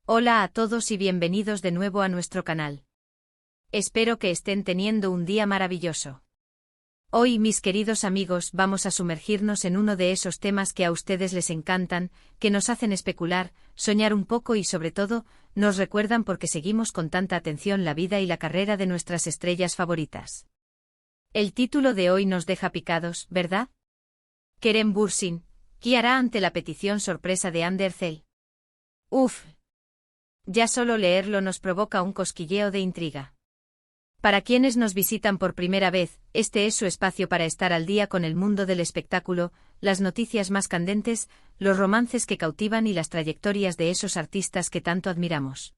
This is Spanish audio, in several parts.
Hola a todos y bienvenidos de nuevo a nuestro canal. Espero que estén teniendo un día maravilloso. Hoy, mis queridos amigos, vamos a sumergirnos en uno de esos temas que a ustedes les encantan, que nos hacen especular, soñar un poco y sobre todo, nos recuerdan por qué seguimos con tanta atención la vida y la carrera de nuestras estrellas favoritas. El título de hoy nos deja picados, ¿verdad? Kerem Bürsin, ¿qué hará ante la petición sorpresa de Hande Erçel? Uf. Ya solo leerlo nos provoca un cosquilleo de intriga. Para quienes nos visitan por primera vez, este es su espacio para estar al día con el mundo del espectáculo, las noticias más candentes, los romances que cautivan y las trayectorias de esos artistas que tanto admiramos.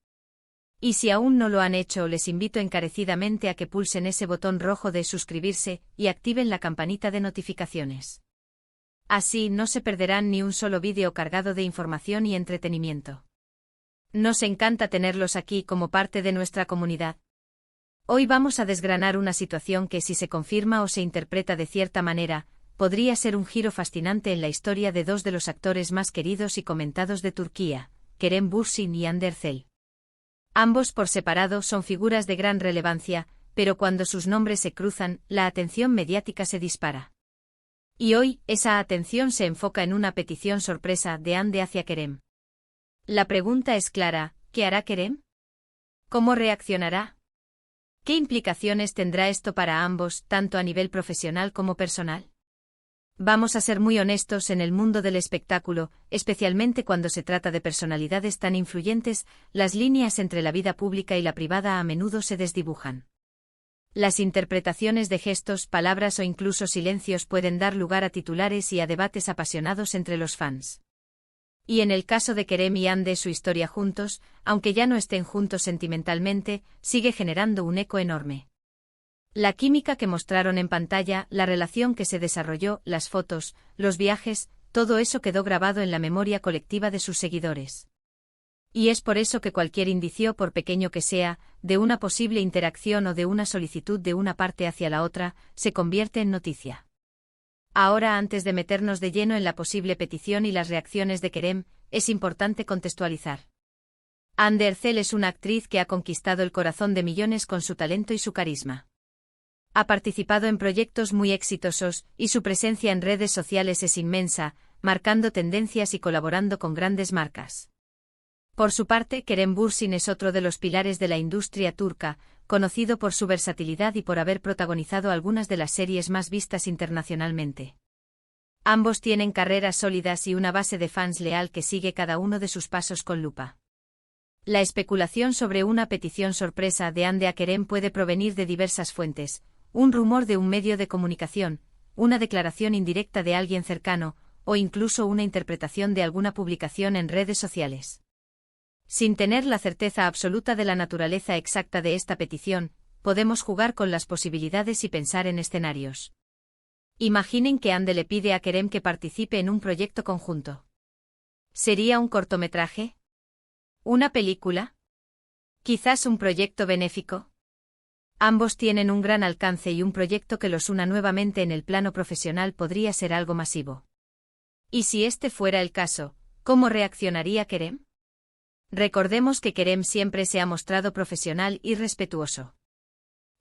Y si aún no lo han hecho, les invito encarecidamente a que pulsen ese botón rojo de suscribirse y activen la campanita de notificaciones. Así no se perderán ni un solo vídeo cargado de información y entretenimiento. Nos encanta tenerlos aquí como parte de nuestra comunidad. Hoy vamos a desgranar una situación que, si se confirma o se interpreta de cierta manera, podría ser un giro fascinante en la historia de dos de los actores más queridos y comentados de Turquía, Kerem Bürsin y Hande Erçel. Ambos por separado son figuras de gran relevancia, pero cuando sus nombres se cruzan, la atención mediática se dispara. Y hoy, esa atención se enfoca en una petición sorpresa de Hande hacia Kerem. La pregunta es clara, ¿qué hará Kerem? ¿Cómo reaccionará? ¿Qué implicaciones tendrá esto para ambos, tanto a nivel profesional como personal? Vamos a ser muy honestos en el mundo del espectáculo, especialmente cuando se trata de personalidades tan influyentes, las líneas entre la vida pública y la privada a menudo se desdibujan. Las interpretaciones de gestos, palabras o incluso silencios pueden dar lugar a titulares y a debates apasionados entre los fans. Y en el caso de Kerem y Hande, su historia juntos, aunque ya no estén juntos sentimentalmente, sigue generando un eco enorme. La química que mostraron en pantalla, la relación que se desarrolló, las fotos, los viajes, todo eso quedó grabado en la memoria colectiva de sus seguidores. Y es por eso que cualquier indicio, por pequeño que sea, de una posible interacción o de una solicitud de una parte hacia la otra, se convierte en noticia. Ahora, antes de meternos de lleno en la posible petición y las reacciones de Kerem, es importante contextualizar. Hande Erçel es una actriz que ha conquistado el corazón de millones con su talento y su carisma. Ha participado en proyectos muy exitosos, y su presencia en redes sociales es inmensa, marcando tendencias y colaborando con grandes marcas. Por su parte, Kerem Bürsin es otro de los pilares de la industria turca, conocido por su versatilidad y por haber protagonizado algunas de las series más vistas internacionalmente. Ambos tienen carreras sólidas y una base de fans leal que sigue cada uno de sus pasos con lupa. La especulación sobre una petición sorpresa de Hande a Kerem puede provenir de diversas fuentes: un rumor de un medio de comunicación, una declaración indirecta de alguien cercano, o incluso una interpretación de alguna publicación en redes sociales. Sin tener la certeza absoluta de la naturaleza exacta de esta petición, podemos jugar con las posibilidades y pensar en escenarios. Imaginen que Hande le pide a Kerem que participe en un proyecto conjunto. ¿Sería un cortometraje? ¿Una película? ¿Quizás un proyecto benéfico? Ambos tienen un gran alcance y un proyecto que los una nuevamente en el plano profesional podría ser algo masivo. ¿Y si este fuera el caso, cómo reaccionaría Kerem? Recordemos que Kerem siempre se ha mostrado profesional y respetuoso.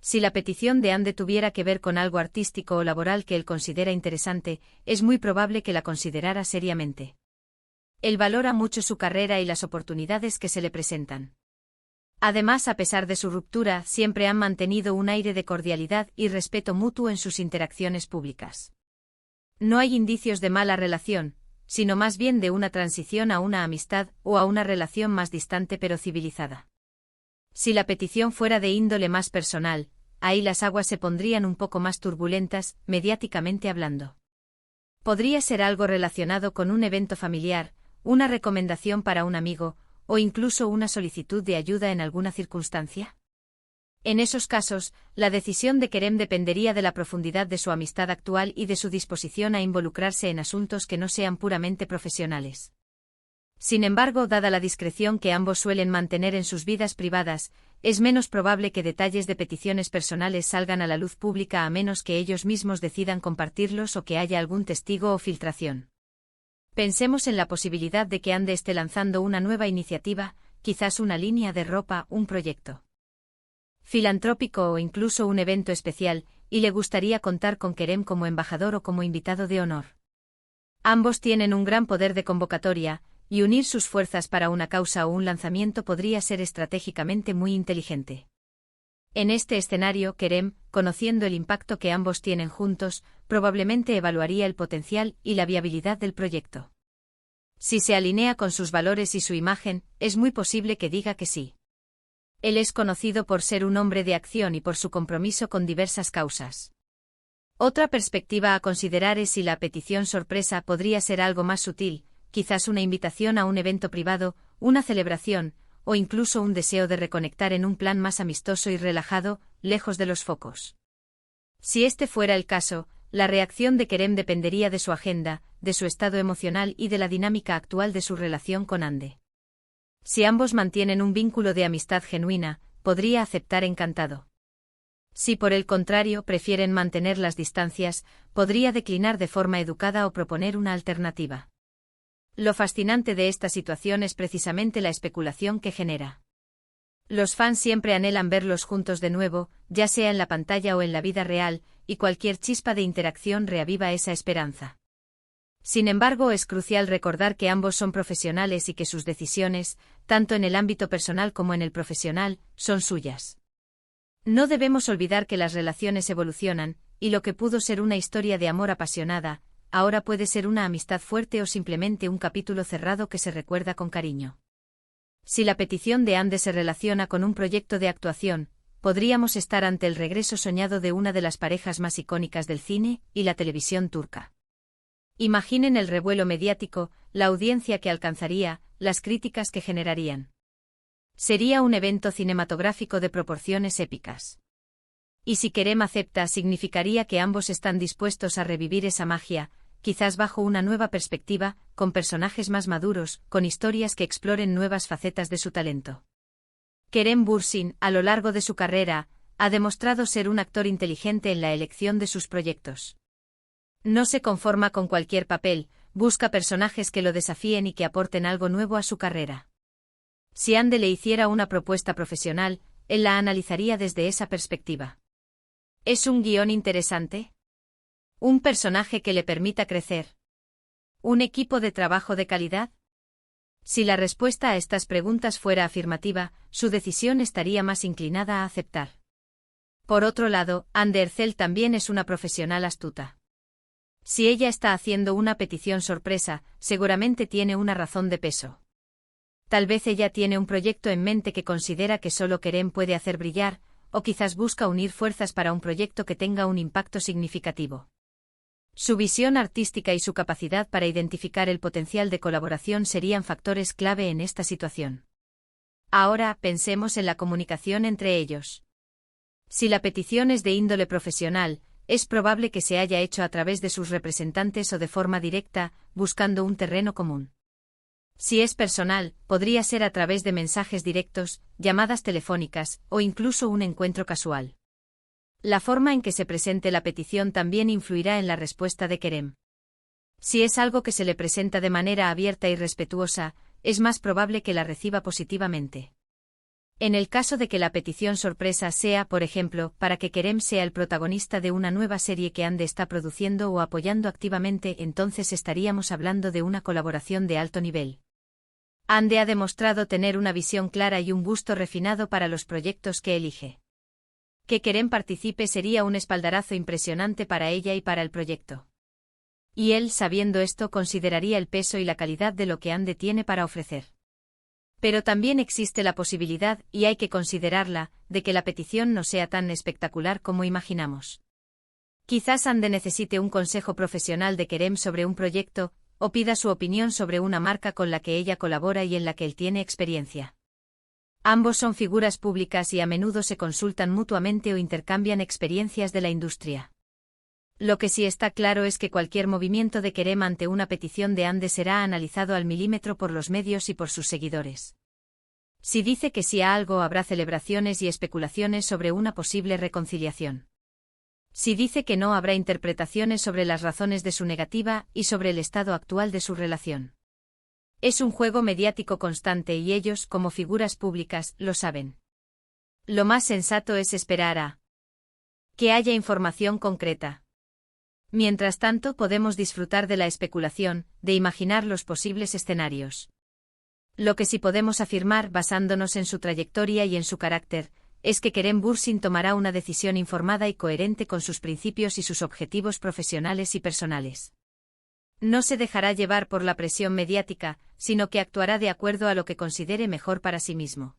Si la petición de Hande tuviera que ver con algo artístico o laboral que él considera interesante, es muy probable que la considerara seriamente. Él valora mucho su carrera y las oportunidades que se le presentan. Además, a pesar de su ruptura, siempre han mantenido un aire de cordialidad y respeto mutuo en sus interacciones públicas. No hay indicios de mala relación, sino más bien de una transición a una amistad o a una relación más distante pero civilizada. Si la petición fuera de índole más personal, ahí las aguas se pondrían un poco más turbulentas, mediáticamente hablando. Podría ser algo relacionado con un evento familiar, una recomendación para un amigo, o incluso una solicitud de ayuda en alguna circunstancia. En esos casos, la decisión de Kerem dependería de la profundidad de su amistad actual y de su disposición a involucrarse en asuntos que no sean puramente profesionales. Sin embargo, dada la discreción que ambos suelen mantener en sus vidas privadas, es menos probable que detalles de peticiones personales salgan a la luz pública a menos que ellos mismos decidan compartirlos o que haya algún testigo o filtración. Pensemos en la posibilidad de que Hande esté lanzando una nueva iniciativa, quizás una línea de ropa, un proyecto filantrópico o incluso un evento especial, y le gustaría contar con Kerem como embajador o como invitado de honor. Ambos tienen un gran poder de convocatoria, y unir sus fuerzas para una causa o un lanzamiento podría ser estratégicamente muy inteligente. En este escenario, Kerem, conociendo el impacto que ambos tienen juntos, probablemente evaluaría el potencial y la viabilidad del proyecto. Si se alinea con sus valores y su imagen, es muy posible que diga que sí. Él es conocido por ser un hombre de acción y por su compromiso con diversas causas. Otra perspectiva a considerar es si la petición sorpresa podría ser algo más sutil, quizás una invitación a un evento privado, una celebración, o incluso un deseo de reconectar en un plan más amistoso y relajado, lejos de los focos. Si este fuera el caso, la reacción de Kerem dependería de su agenda, de su estado emocional y de la dinámica actual de su relación con Hande. Si ambos mantienen un vínculo de amistad genuina, podría aceptar encantado. Si por el contrario prefieren mantener las distancias, podría declinar de forma educada o proponer una alternativa. Lo fascinante de esta situación es precisamente la especulación que genera. Los fans siempre anhelan verlos juntos de nuevo, ya sea en la pantalla o en la vida real, y cualquier chispa de interacción reaviva esa esperanza. Sin embargo, es crucial recordar que ambos son profesionales y que sus decisiones, tanto en el ámbito personal como en el profesional, son suyas. No debemos olvidar que las relaciones evolucionan, y lo que pudo ser una historia de amor apasionada, ahora puede ser una amistad fuerte o simplemente un capítulo cerrado que se recuerda con cariño. Si la petición de Hande se relaciona con un proyecto de actuación, podríamos estar ante el regreso soñado de una de las parejas más icónicas del cine y la televisión turca. Imaginen el revuelo mediático, la audiencia que alcanzaría, las críticas que generarían. Sería un evento cinematográfico de proporciones épicas. Y si Kerem acepta, significaría que ambos están dispuestos a revivir esa magia, quizás bajo una nueva perspectiva, con personajes más maduros, con historias que exploren nuevas facetas de su talento. Kerem Bürsin, a lo largo de su carrera, ha demostrado ser un actor inteligente en la elección de sus proyectos. No se conforma con cualquier papel, busca personajes que lo desafíen y que aporten algo nuevo a su carrera. Si Hande le hiciera una propuesta profesional, él la analizaría desde esa perspectiva. ¿Es un guión interesante? ¿Un personaje que le permita crecer? ¿Un equipo de trabajo de calidad? Si la respuesta a estas preguntas fuera afirmativa, su decisión estaría más inclinada a aceptar. Por otro lado, Hande Erçel también es una profesional astuta. Si ella está haciendo una petición sorpresa, seguramente tiene una razón de peso. Tal vez ella tiene un proyecto en mente que considera que solo Kerem puede hacer brillar, o quizás busca unir fuerzas para un proyecto que tenga un impacto significativo. Su visión artística y su capacidad para identificar el potencial de colaboración serían factores clave en esta situación. Ahora, pensemos en la comunicación entre ellos. Si la petición es de índole profesional, es probable que se haya hecho a través de sus representantes o de forma directa, buscando un terreno común. Si es personal, podría ser a través de mensajes directos, llamadas telefónicas, o incluso un encuentro casual. La forma en que se presente la petición también influirá en la respuesta de Kerem. Si es algo que se le presenta de manera abierta y respetuosa, es más probable que la reciba positivamente. En el caso de que la petición sorpresa sea, por ejemplo, para que Kerem sea el protagonista de una nueva serie que Hande está produciendo o apoyando activamente, entonces estaríamos hablando de una colaboración de alto nivel. Hande ha demostrado tener una visión clara y un gusto refinado para los proyectos que elige. Que Kerem participe sería un espaldarazo impresionante para ella y para el proyecto. Y él, sabiendo esto, consideraría el peso y la calidad de lo que Hande tiene para ofrecer. Pero también existe la posibilidad, y hay que considerarla, de que la petición no sea tan espectacular como imaginamos. Quizás Hande necesite un consejo profesional de Kerem sobre un proyecto, o pida su opinión sobre una marca con la que ella colabora y en la que él tiene experiencia. Ambos son figuras públicas y a menudo se consultan mutuamente o intercambian experiencias de la industria. Lo que sí está claro es que cualquier movimiento de Kerem ante una petición de Hande será analizado al milímetro por los medios y por sus seguidores. Si dice que sí a algo, habrá celebraciones y especulaciones sobre una posible reconciliación. Si dice que no, habrá interpretaciones sobre las razones de su negativa y sobre el estado actual de su relación. Es un juego mediático constante y ellos, como figuras públicas, lo saben. Lo más sensato es esperar a que haya información concreta. Mientras tanto, podemos disfrutar de la especulación, de imaginar los posibles escenarios. Lo que sí podemos afirmar, basándonos en su trayectoria y en su carácter, es que Kerem Bürsin tomará una decisión informada y coherente con sus principios y sus objetivos profesionales y personales. No se dejará llevar por la presión mediática, sino que actuará de acuerdo a lo que considere mejor para sí mismo.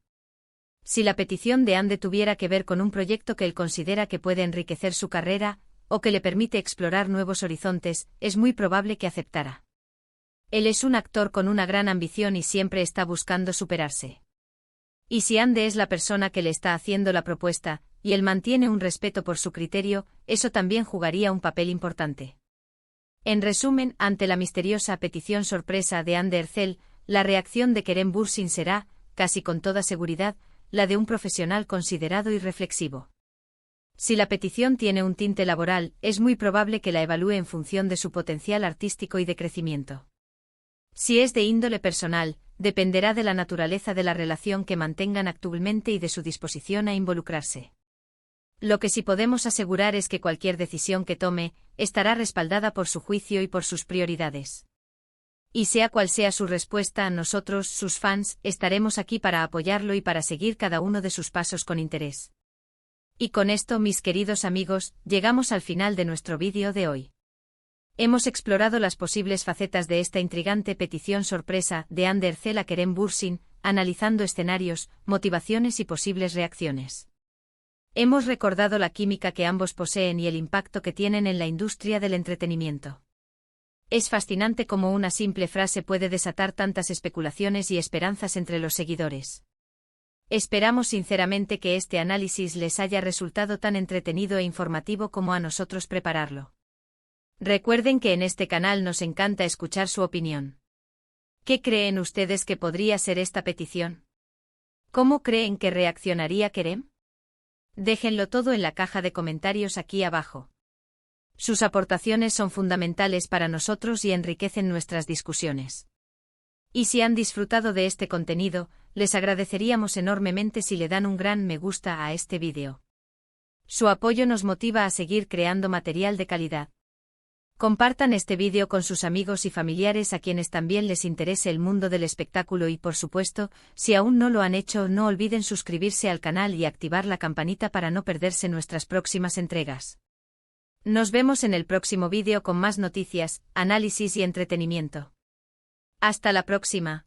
Si la petición de Hande tuviera que ver con un proyecto que él considera que puede enriquecer su carrera, o que le permite explorar nuevos horizontes, es muy probable que aceptara. Él es un actor con una gran ambición y siempre está buscando superarse. Y si Hande es la persona que le está haciendo la propuesta, y él mantiene un respeto por su criterio, eso también jugaría un papel importante. En resumen, ante la misteriosa petición sorpresa de Hande Erçel, la reacción de Kerem Bürsin será, casi con toda seguridad, la de un profesional considerado y reflexivo. Si la petición tiene un tinte laboral, es muy probable que la evalúe en función de su potencial artístico y de crecimiento. Si es de índole personal, dependerá de la naturaleza de la relación que mantengan actualmente y de su disposición a involucrarse. Lo que sí podemos asegurar es que cualquier decisión que tome, estará respaldada por su juicio y por sus prioridades. Y sea cual sea su respuesta, nosotros, sus fans, estaremos aquí para apoyarlo y para seguir cada uno de sus pasos con interés. Y con esto, mis queridos amigos, llegamos al final de nuestro vídeo de hoy. Hemos explorado las posibles facetas de esta intrigante petición sorpresa de Hande Erçel a Kerem Bürsin, analizando escenarios, motivaciones y posibles reacciones. Hemos recordado la química que ambos poseen y el impacto que tienen en la industria del entretenimiento. Es fascinante cómo una simple frase puede desatar tantas especulaciones y esperanzas entre los seguidores. Esperamos sinceramente que este análisis les haya resultado tan entretenido e informativo como a nosotros prepararlo. Recuerden que en este canal nos encanta escuchar su opinión. ¿Qué creen ustedes que podría ser esta petición? ¿Cómo creen que reaccionaría Kerem? Déjenlo todo en la caja de comentarios aquí abajo. Sus aportaciones son fundamentales para nosotros y enriquecen nuestras discusiones. Y si han disfrutado de este contenido, les agradeceríamos enormemente si le dan un gran me gusta a este vídeo. Su apoyo nos motiva a seguir creando material de calidad. Compartan este vídeo con sus amigos y familiares a quienes también les interese el mundo del espectáculo y, por supuesto, si aún no lo han hecho, no olviden suscribirse al canal y activar la campanita para no perderse nuestras próximas entregas. Nos vemos en el próximo vídeo con más noticias, análisis y entretenimiento. Hasta la próxima.